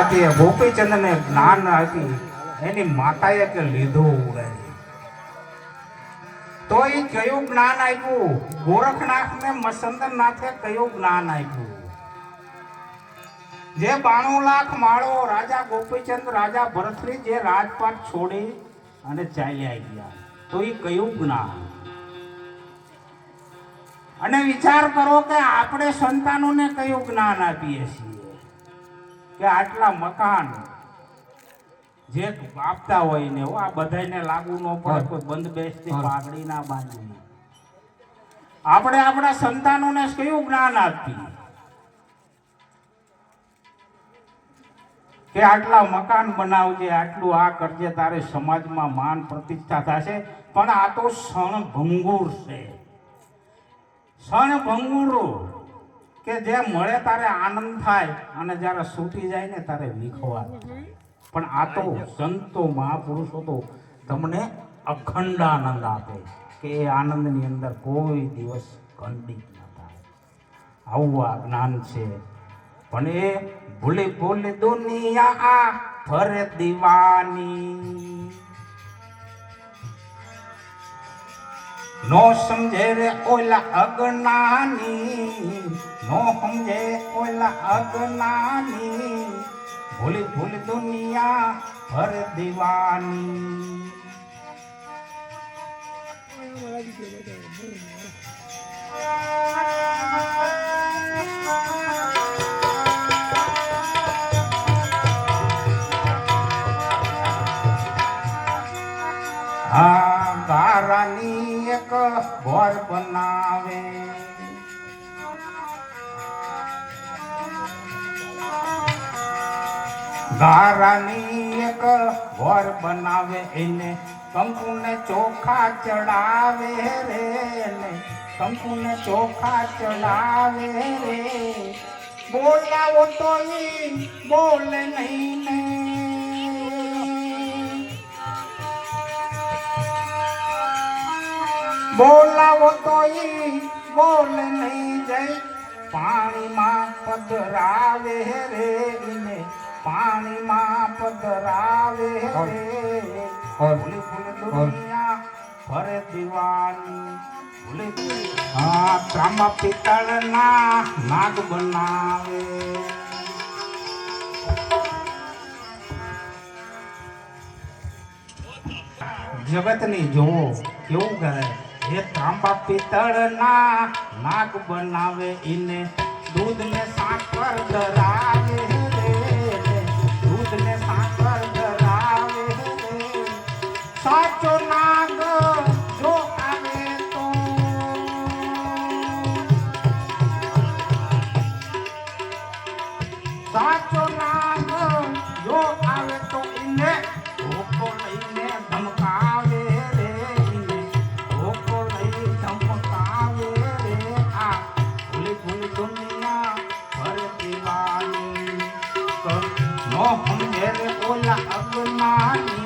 પાર્વતીએ ગોપીચંદને જ્ઞાન આપી એની માતાએ કે લીધું ઉડાડી. તો એ કયું જ્ઞાન આપ્યું? ગોરખનાથને મસંદરનાથે કયું જ્ઞાન આપ્યું? જે 92 લાખ માળો રાજા ગોપીચંદ રાજા ભરતરી જે રાજપાટ છોડી અને ચાલ્યા ગયા, તો એ કયું જ્ઞાન? અને વિચાર કરો કે આપણે સંતાનોને કયું જ્ઞાન આપીએ છીએ કે આટલા મકાન જે આપતા હોય ને આ બધાને લાગુ ન પડે, કોઈ બંધ બેસતી પાઘડી ના બાંધી. આપણે આપણા સંતાનોને કયું જ્ઞાન આપીએ કે આટલા મકાન બનાવજે, આટલું આ કરજે, તારે સમાજમાં માન પ્રતિષ્ઠા થશે. પણ આ તો ક્ષણભંગુર છે, ક્ષણભંગુરો કે જે મળે તારે આનંદ થાય અને જ્યારે છૂટી જાય ને તારે વિખવા થાય. પણ આ તો સંતો મહાપુરુષો તો તમને અખંડ આનંદ આપે કે એ આનંદની અંદર કોઈ દિવસ ખંડિત ન થાય. આવું આ જ્ઞાન છે. પણ એ ભૂલી ભૂલી દુનિયા આ ફરે દીવાની, નો સમજે રે ઓલા અજ્ઞાની, નો સમજે ઓલા અજ્ઞાની, ભૂલી ભૂલી દુનિયા ફરે દીવાની. હા ગારાની એક ઘર બનાવે, ગારાની એક ઘર બનાવે, એને કંકુને ચોખા ચડાવે રે, એને કંકુને ચોખા ચડાવે રે. બોલાવો તો બોલે નહીં ને, બોલાવો તો બોલે નહીં જઈ. પાણીમાં પધરાવે રે, એને પાણીમાં પધરાવે રે. ભૂલી ભૂલી દુનિયા ફરે દીવાની, ભૂલી હા ત્રાંબા પિત્તળના નાગ બનાવે. જગતની જોવો કેવું કરે, એ તાંબા પિત્તળના નાગ બનાવે, એને દૂધને સાકર ધરાવે રે, દૂધને સાકર ધરાવે રે. સાચો નાગ જો આવે તો, સાચો નાગ જો આવે તો એને ધોકો લઈને ધમકાવે રે, એને ધોકો લઈ ધમકાવે રે. આ ભૂલી ભૂલી દુનિયા ફરે દીવાની, નો સમજે રે ઓલા અજ્ઞાની,